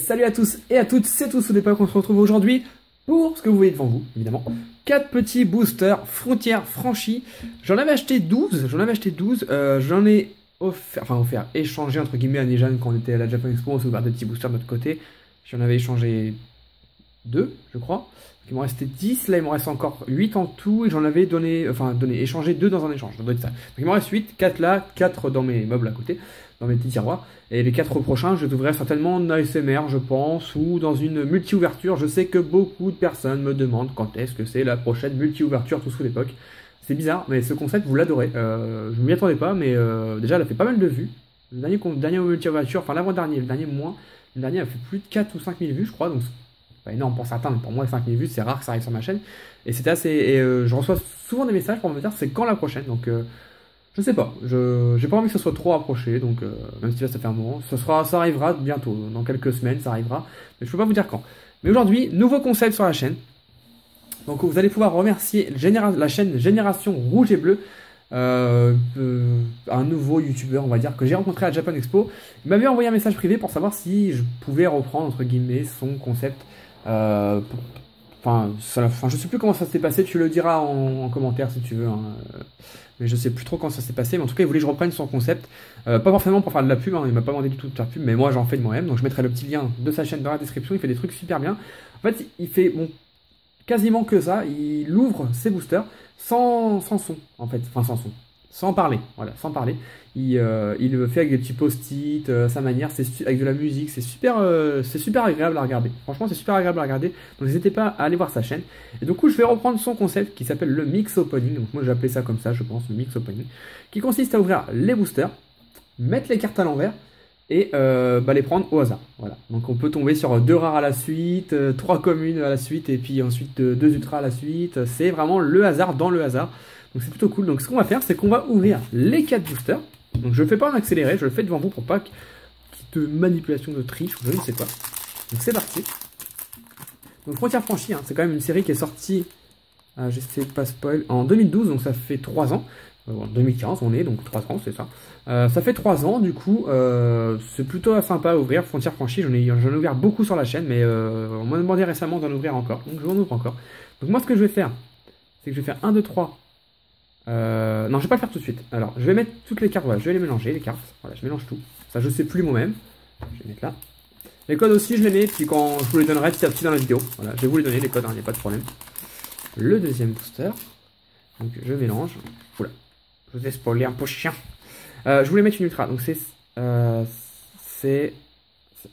salut à tous et à toutes, c'est tous au départ qu'on se retrouve aujourd'hui pour ce que vous voyez devant vous, évidemment. 4 petits boosters, frontières franchies. J'en avais acheté 12, j'en ai offert, échangé entre guillemets à Nejan quand on était à la Japan Expo, on s'est ouvert des petits boosters de notre côté. J'en avais échangé 2, je crois. Il m'en restait 10, là il m'en reste encore 8 en tout, et j'en avais échangé 2 dans un échange, ça doit être ça. Donc il m'en reste 8, 4 là, 4 dans mes meubles à côté, dans mes petits tiroirs, et les 4 prochains je les ouvrirai certainement en ASMR je pense, ou dans une multi-ouverture. Je sais que beaucoup de personnes me demandent quand est-ce que c'est la prochaine multi-ouverture tout sous l'époque. C'est bizarre, mais ce concept vous l'adorez, je m'y attendais pas, mais déjà elle a fait pas mal de vues. Le dernier multi-ouverture, enfin l'avant-dernier, le dernier a fait plus de 4 ou 5 000 vues je crois, donc pas énorme pour certains, mais pour moi 5000 vues c'est rare que ça arrive sur ma chaîne, et c'était assez, je reçois souvent des messages pour me dire c'est quand la prochaine, donc je sais pas, j'ai pas envie que ce soit trop approché, donc même si là ça fait un moment, ça arrivera bientôt, dans quelques semaines ça arrivera, mais je peux pas vous dire quand. Mais aujourd'hui, nouveau concept sur la chaîne, donc vous allez pouvoir remercier la chaîne Génération Rouge et Bleu, un nouveau youtubeur on va dire que j'ai rencontré à Japan Expo. Il m'avait envoyé un message privé pour savoir si je pouvais reprendre entre guillemets son concept. Je sais plus comment ça s'est passé, tu le diras en commentaire si tu veux, hein. Mais je sais plus trop comment ça s'est passé, mais en tout cas il voulait que je reprenne son concept, pas forcément pour faire de la pub, hein, il m'a pas demandé du tout de faire pub, mais moi j'en fais de moi-même, donc je mettrai le petit lien de sa chaîne dans la description. Il fait des trucs super bien, en fait il fait quasiment que ça, il ouvre ses boosters sans son, en fait, enfin sans son, sans parler, voilà, sans parler. Il le fait avec des petits post-it, à sa manière, avec de la musique, c'est super agréable à regarder. Franchement, c'est super agréable à regarder, donc n'hésitez pas à aller voir sa chaîne. Et du coup, je vais reprendre son concept qui s'appelle le mix opening, donc moi j'ai appelé ça comme ça, je pense, le mix opening, qui consiste à ouvrir les boosters, mettre les cartes à l'envers, et les prendre au hasard. Voilà. Donc on peut tomber sur 2 rares à la suite, 3 communes à la suite, et puis ensuite 2 ultras à la suite. C'est vraiment le hasard dans le hasard. Donc c'est plutôt cool. Donc ce qu'on va faire, c'est qu'on va ouvrir les 4 boosters. Donc je ne le fais pas en accéléré, je le fais devant vous pour pas qu'il y ait de manipulation, de triche, je ne sais pas. Donc c'est parti. Donc Frontières franchies, hein, c'est quand même une série qui est sortie, j'essaie de pas spoil, en 2012, donc ça fait 3 ans. En 2015 on est, donc 3 ans c'est ça. Ça fait 3 ans du coup, c'est plutôt sympa à ouvrir. Frontières franchies, j'en ai ouvert beaucoup sur la chaîne, mais on m'a demandé récemment d'en ouvrir encore, donc je m'en ouvre encore. Donc moi ce que je vais faire, c'est que je vais faire 1, 2, 3. Non, je vais pas le faire tout de suite. Alors, je vais mettre toutes les cartes, voilà, je vais les mélanger, les cartes. Voilà, je mélange tout. Ça, je sais plus moi-même. Je vais mettre là. Les codes aussi, je les mets, puis quand je vous les donnerai petit à petit dans la vidéo. Voilà, je vais vous les donner, les codes, il n'y a pas de problème. Le deuxième booster. Donc, je mélange. Oula, je vous ai spoilé un peu chiant. Je voulais mettre une ultra, donc c'est...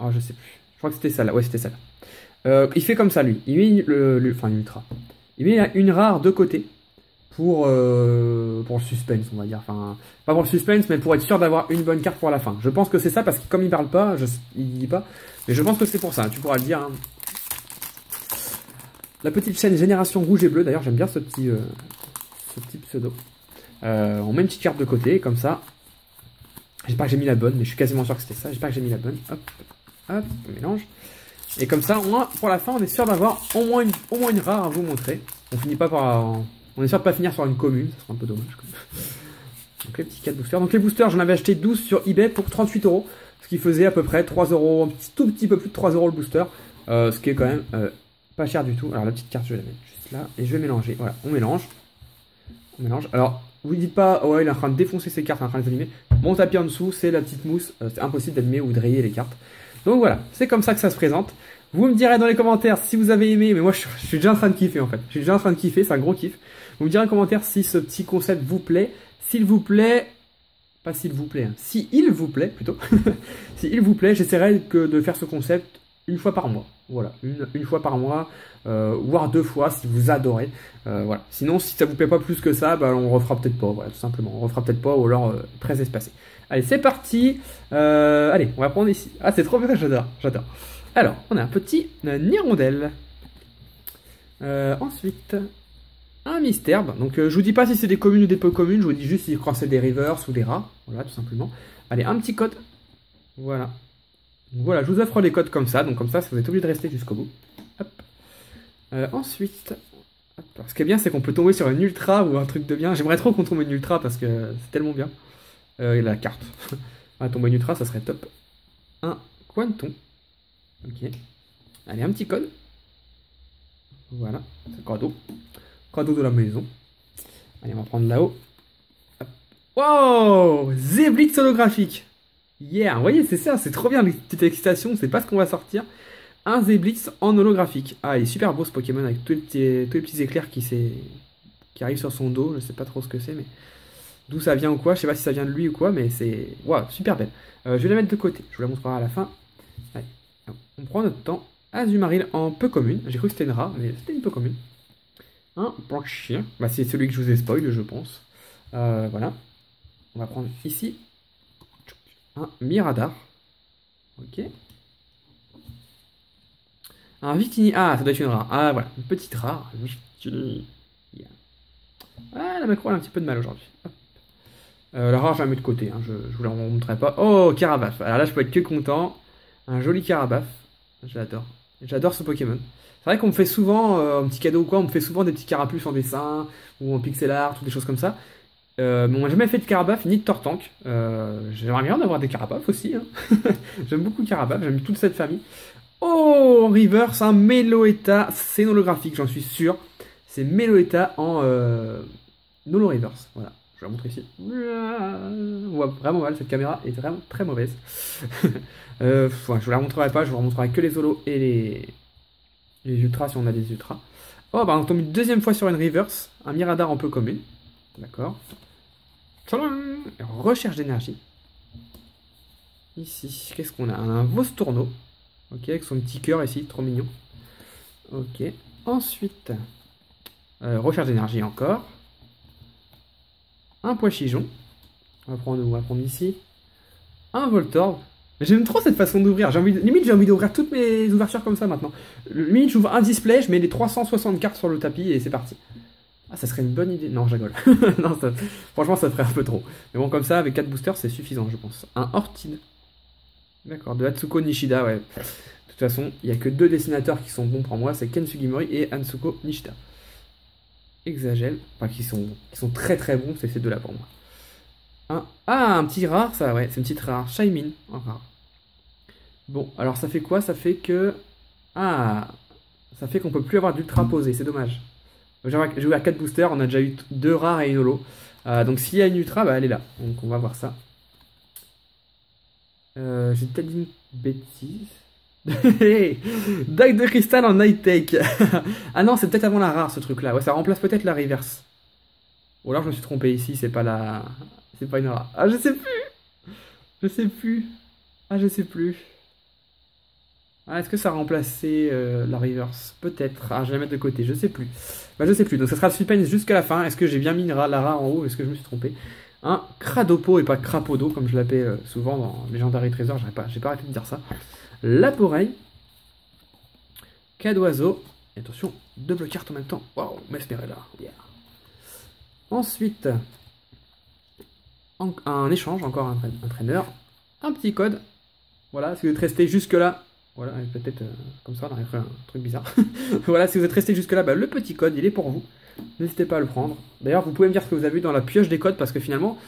oh, je sais plus. Je crois que c'était ça là, ouais, c'était ça là. Il fait comme ça, lui. Il met une ultra. Il met une rare de côté. Pour le suspense, on va dire. Enfin, pas pour le suspense, mais pour être sûr d'avoir une bonne carte pour la fin. Je pense que c'est ça, parce que comme il parle pas, il dit pas. Mais je pense que c'est pour ça, tu pourras le dire. Hein. La petite chaîne Génération Rouge et Bleu, d'ailleurs, j'aime bien ce petit pseudo. On met une petite carte de côté, comme ça. J'espère que j'ai mis la bonne, mais je suis quasiment sûr que c'était ça. J'espère que j'ai mis la bonne. Hop, hop, on mélange. Et comme ça, au moins, pour la fin, on est sûr d'avoir au moins une rare à vous montrer. On finit pas par... On est sûr de pas finir sur une commune, ça serait un peu dommage. Donc les petits 4 boosters. Donc les boosters, j'en avais acheté 12 sur eBay pour 38 €. Ce qui faisait à peu près 3 €, un tout petit peu plus de 3 € le booster. Ce qui est quand même pas cher du tout. Alors la petite carte, je vais la mettre juste là. Et je vais mélanger. Voilà, on mélange. On mélange. Alors, vous ne dites pas, oh, il est en train de défoncer ses cartes, il est en train de les abîmer. Mon tapis en dessous, c'est la petite mousse. C'est impossible d'abîmer ou de rayer les cartes. Donc voilà, c'est comme ça que ça se présente. Vous me direz dans les commentaires si vous avez aimé, mais moi je suis déjà en train de kiffer en fait. Je suis déjà en train de kiffer, c'est un gros kiff. Vous me direz en commentaire si ce petit concept vous plaît. S'il vous plaît, pas s'il vous plaît, hein. Si il vous plaît plutôt. Si il vous plaît, j'essaierai de faire ce concept une fois par mois. Voilà, une fois par mois, voire 2 fois si vous adorez. Voilà. Sinon, si ça vous plaît pas plus que ça, bah, on refera peut-être pas. Voilà, tout simplement, on refera peut-être pas, ou alors très espacé. Allez, c'est parti. Allez, on va prendre ici. Ah, c'est trop bien, j'adore, j'adore. Alors, on a un petit hirondelle. Ensuite, un mystère. Donc, je vous dis pas si c'est des communes ou des peu communes. Je vous dis juste si c'est des rivers ou des rats. Voilà, tout simplement. Allez, un petit code. Voilà. Donc, voilà, je vous offre les codes comme ça. Donc, comme ça, vous êtes obligé de rester jusqu'au bout. Hop. Ensuite, hop. Ce qui est bien, c'est qu'on peut tomber sur une ultra ou un truc de bien. J'aimerais trop qu'on tombe une ultra parce que c'est tellement bien. Et la carte. Ah, tomber une ultra, ça serait top. Un Quanton. Ok. Allez, un petit code. Voilà, c'est cadeau. Cadeau de la maison. Allez, on va prendre là-haut. Hop. Wow! Zéblitz holographique. Yeah, vous voyez, c'est ça, c'est trop bien, les petites excitations, c'est pas ce qu'on va sortir. Un Zéblitz en holographique. Ah, il est super beau ce Pokémon avec tous les petits éclairs qui arrivent sur son dos. Je sais pas trop ce que c'est, mais d'où ça vient ou quoi. Je sais pas si ça vient de lui ou quoi, mais c'est waouh, super belle. Je vais la mettre de côté, je vous la montrerai à la fin. Allez, on prend notre temps. Azumarill en peu commune. J'ai cru que c'était une rare, mais c'était une peu commune. Un Planchir. Bah, c'est celui que je vous ai spoil, je pense. Voilà. On va prendre ici un Miradar. Ok. Un Victini. Ah, ça doit être une rare. Ah, voilà. Une petite rare. Victini. Ah, la macro a un petit peu de mal aujourd'hui. La rare, je la mets de côté. Hein. Je vous la montrerai pas. Oh, Carabaf. Alors là, je peux être que content. Un joli Carabaf. J'adore. J'adore ce Pokémon. C'est vrai qu'on me fait souvent, un petit cadeau ou quoi, on me fait souvent des petits carapuces en dessin, ou en pixel art, ou des choses comme ça. Mais on m'a jamais fait de Carabaf ni de Tortank. J'aimerais bien en avoir des Carabaf aussi. Hein. J'aime beaucoup Carabaf, j'aime toute cette famille. Oh, en reverse, un Meloetta, c'est holographique, j'en suis sûr. C'est Meloetta en Nolo Reverse. Voilà, je vais la montrer ici. On voit vraiment mal, cette caméra est vraiment très mauvaise. Ouais, je vous la montrerai pas, je vous montrerai que les holos et les ultras si on a des ultras. Oh, bah on tombe une deuxième fois sur une reverse, un Miradar un peu commune. D'accord. Recherche d'énergie. Ici, qu'est-ce qu'on a? Un Vostourneau. Ok, avec son petit cœur ici, trop mignon. Ok. Ensuite, recherche d'énergie encore. Un Poichigeon. On va prendre ici. Un Voltorb. J'aime trop cette façon d'ouvrir. Limite, j'ai envie d'ouvrir toutes mes ouvertures comme ça maintenant. Limite, j'ouvre un display, je mets les 360 cartes sur le tapis et c'est parti. Ah, ça serait une bonne idée. Non, je rigole. Non, franchement, ça ferait un peu trop. Mais bon, comme ça, avec 4 boosters, c'est suffisant, je pense. Un Ortide. D'accord, de Hatsuko Nishida, ouais. De toute façon, il n'y a que 2 dessinateurs qui sont bons pour moi, c'est Ken Sugimori et Hatsuko Nishida. Exagel, enfin qui sont très très bons, c'est ces deux-là pour moi. Un petit rare, ça, ouais, c'est une petite rare. Shaymin, en rare. Bon, alors ça fait quoi? Ça fait que... Ah, ça fait qu'on peut plus avoir d'ultra posé, c'est dommage. J'ai joué à 4 boosters, on a déjà eu 2 rares et une holo. Donc s'il y a une ultra, bah elle est là. Donc on va voir ça. J'ai peut-être dit une bêtise. Dague de cristal en high tech. Ah non, c'est peut-être avant la rare ce truc là. Ouais, ça remplace peut-être la reverse. Ou alors je me suis trompé ici, c'est pas la. C'est pas une rare. Ah, je sais plus. Je sais plus. Ah, je sais plus. Ah, est-ce que ça a remplacé la reverse? Peut-être. Ah, je vais la mettre de côté, je sais plus. Bah, je sais plus. Donc ça sera le suspense jusqu'à la fin. Est-ce que j'ai bien mis la rare en haut? Est-ce que je me suis trompé? Un Cradopo et pas Crapodo, comme je l'appelle souvent dans Legendary Trésor. J'ai pas arrêté de dire ça. Laporeille. Cadoiseau. Et attention, double carte en même temps. Waouh, Mesmerella. Yeah. Ensuite, un échange, encore un traîneur. Un petit code. Voilà, si vous êtes resté jusque-là. Voilà, peut-être comme ça, on arriverait à un truc bizarre. Voilà, si vous êtes resté jusque-là, bah, le petit code, il est pour vous. N'hésitez pas à le prendre. D'ailleurs, vous pouvez me dire ce que vous avez vu dans la pioche des codes, parce que finalement,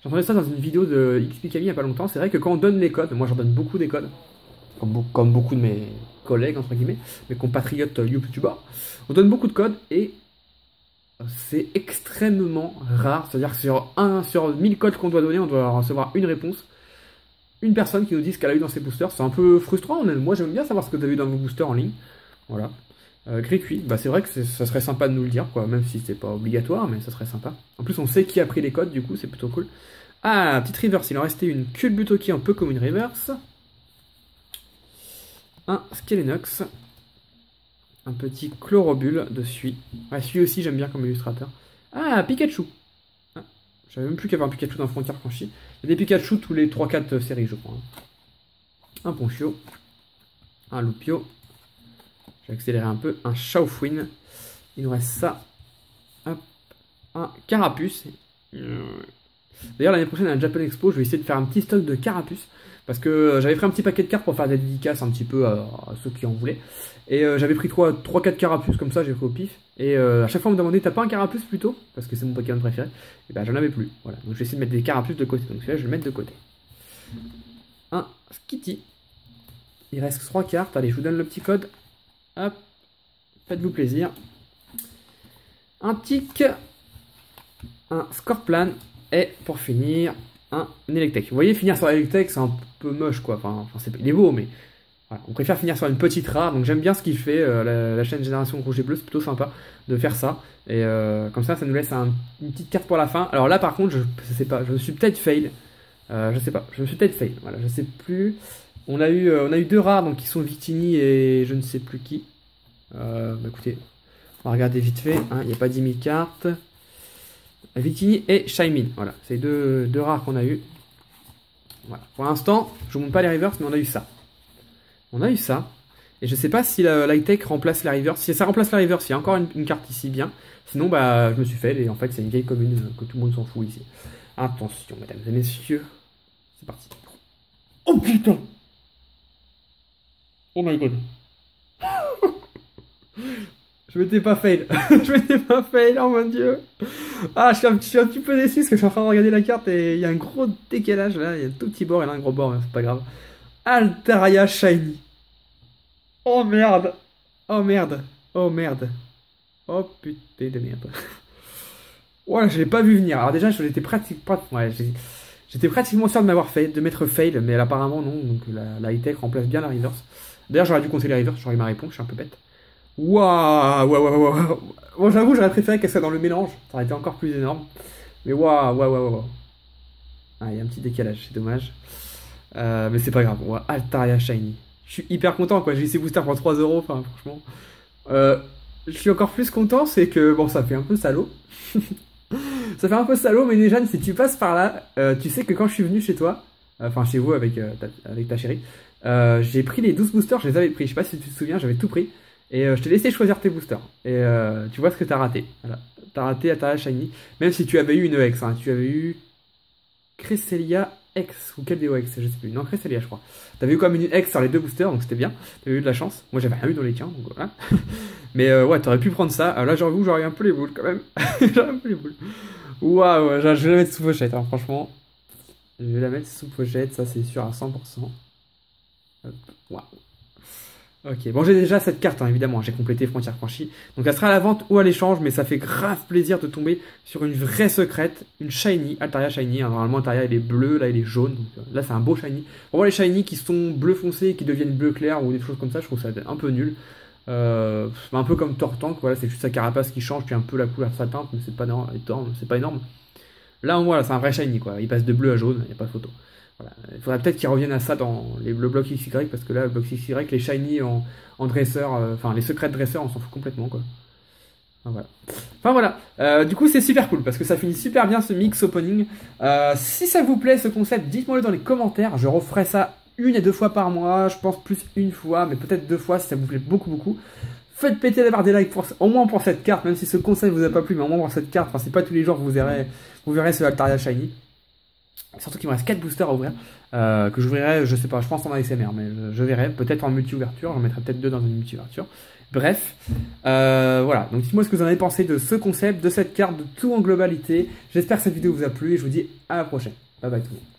j'entendais ça dans une vidéo de XPKami il n'y a pas longtemps. C'est vrai que quand on donne les codes, moi j'en donne beaucoup des codes, comme beaucoup de mes collègues, entre guillemets, mes compatriotes YouTubers, on donne beaucoup de codes et c'est extrêmement rare. C'est-à-dire que sur 1000 codes qu'on doit donner, on doit recevoir une réponse. Une personne qui nous dit ce qu'elle a eu dans ses boosters. C'est un peu frustrant. Moi, j'aime bien savoir ce que vous avez eu dans vos boosters en ligne. Voilà. Gris-cuit, bah c'est vrai que ça serait sympa de nous le dire, quoi, même si c'est pas obligatoire, mais ça serait sympa. En plus, on sait qui a pris les codes, du coup, c'est plutôt cool. Ah, petite reverse, il en restait une Culbutoki un peu comme une reverse. Un Skelenox. Un petit Chlorobule de Sui. Ouais, Sui aussi, j'aime bien comme illustrateur. Ah, Pikachu. Ah, je savais même plus qu'il y avait un Pikachu dans Frontière Franchie. Il y a des Pikachu tous les 3-4 séries, je crois. Un Ponchio. Un Lupio. Je vais accélérer un peu. Un Chaufouine. Il nous reste ça. Hop. Un Carapuce. D'ailleurs, l'année prochaine à la Japan Expo, je vais essayer de faire un petit stock de Carapuce. Parce que j'avais pris un petit paquet de cartes pour faire des dédicaces un petit peu à ceux qui en voulaient. Et j'avais pris 3-4 Carapuces comme ça, j'ai fait au pif. Et à chaque fois on me demandait, t'as pas un Carapuce plutôt? Parce que c'est mon Pokémon préféré. Et ben j'en avais plus. Voilà. Donc je vais essayer de mettre des Carapuces de côté. Donc celui-là, je vais le mettre de côté. Un Skitty. Il reste 3 cartes. Allez, je vous donne le petit code. Hop. Faites-vous plaisir. Un tic. Un Scorplan. Et pour finir, un Electek. Vous voyez, finir sur Electek, c'est un peu moche, quoi. Enfin il est beau, mais voilà. On préfère finir sur une petite rare. Donc j'aime bien ce qu'il fait. La chaîne Génération Rouge et Bleu, c'est plutôt sympa de faire ça. Et comme ça nous laisse une petite carte pour la fin. Alors là, par contre, je sais pas. Je me suis peut-être fail. Je sais pas. Je me suis peut-être fail. Voilà, je sais plus. On a eu 2 rares, donc qui sont Victini et je ne sais plus qui. Écoutez, on va regarder vite fait. Hein, il n'y a pas 10 000 cartes. Victini et Shaymin. Voilà, c'est deux rares qu'on a eu. Voilà. Pour l'instant, je vous montre pas les reverse, mais on a eu ça. On a eu ça. Et je sais pas si la Light-Tech remplace la reverse. Si ça remplace la reverse, il y a encore une carte ici bien. Sinon, bah, je me suis fait. Et en fait, c'est une vieille commune que tout le monde s'en fout ici. Attention, mesdames et messieurs. C'est parti. Oh putain! Oh my god. Je m'étais pas fail. Je m'étais pas fail, oh mon dieu. Ah, je suis un petit peu déçu parce que je suis en train de regarder la carte et il y a un gros décalage là. Il y a un tout petit bord et là un gros bord, mais c'est pas grave. Altaria Shiny. Oh merde. Oh merde. Oh merde. Oh putain de merde. Ouais, je l'ai pas vu venir. Alors déjà, j'étais pratiquement sûr de m'avoir fail, de m'être fail, mais apparemment non. Donc la high-tech remplace bien la reverse. D'ailleurs, j'aurais dû compter les reverse, j'aurais eu ma réponse, je suis un peu bête. Waouh. Bon, j'avoue, j'aurais préféré qu'elle soit dans le mélange. Ça aurait été encore plus énorme. Mais waouh. Ah, il y a un petit décalage, c'est dommage. Mais c'est pas grave. Wow, Altaria Shiny. Je suis hyper content, quoi. J'ai eu ces boosters pour 3 euros. Enfin, franchement. Je suis encore plus content, c'est que, bon, ça fait un peu salaud. Ça fait un peu salaud, mais déjà, si tu passes par là, tu sais que quand je suis venu chez toi, enfin chez vous avec ta chérie, j'ai pris les 12 boosters, je les avais pris. Je sais pas si tu te souviens, j'avais tout pris. Et je t'ai laissé choisir tes boosters. Et tu vois ce que t'as raté. Voilà. T'as raté Altaria Shiny. Même si tu avais eu une X. Hein. Tu avais eu Cresselia X. Ou quel DO X, je sais plus. Non, Cresselia, je crois. T'avais eu comme une X sur les 2 boosters, donc c'était bien. T'avais eu de la chance. Moi, j'avais rien eu dans les tiens, donc voilà. Mais ouais, t'aurais pu prendre ça. Là, j'avoue, j'aurais eu un peu les boules quand même. J'aurais un peu les boules. Waouh, je vais la mettre sous pochette, hein, franchement. Je vais la mettre sous pochette, ça c'est sûr à 100%. Waouh. Ok, bon j'ai déjà cette carte, hein, évidemment, j'ai complété Frontière Franchie. Donc elle sera à la vente ou à l'échange, mais ça fait grave plaisir de tomber sur une vraie secrète, une Shiny, Altaria Shiny. Hein, normalement Altaria il est bleu, là il est jaune, donc là c'est un beau Shiny. Pour moi les Shiny qui sont bleu foncé et qui deviennent bleu clair ou des choses comme ça, je trouve ça un peu nul. Un peu comme Tortank, voilà, c'est juste sa carapace qui change, puis un peu la couleur de sa teinte, mais c'est pas énorme, c'est pas énorme. Là, voilà, c'est un vrai Shiny, quoi. Il passe de bleu à jaune, il n'y a pas de photo. Voilà. Il faudrait peut-être qu'ils reviennent à ça dans le bloc XY, parce que là, le bloc XY, les Shiny en dresseur, enfin, les secrets de dresseur, on s'en fout complètement, quoi. Enfin voilà, du coup c'est super cool parce que ça finit super bien ce mix opening. Si ça vous plaît ce concept, dites-moi le dans les commentaires, je referai ça 1 et 2 fois par mois, je pense plus 1 fois, mais peut-être 2 fois si ça vous plaît beaucoup. Faites péter la barre des likes au moins pour cette carte, même si ce concept vous a pas plu, mais au moins pour cette carte, enfin c'est pas tous les jours que vous verrez ce Altaria Shiny. Surtout qu'il me reste 4 boosters à ouvrir, que j'ouvrirai, je sais pas, je pense en ASMR, mais je verrai, peut-être en multi-ouverture, j'en mettrai peut-être 2 dans une multi-ouverture. Bref, voilà, donc dites-moi ce que vous en avez pensé de ce concept, de cette carte, de tout en globalité. J'espère que cette vidéo vous a plu et je vous dis à la prochaine. Bye bye tout le monde.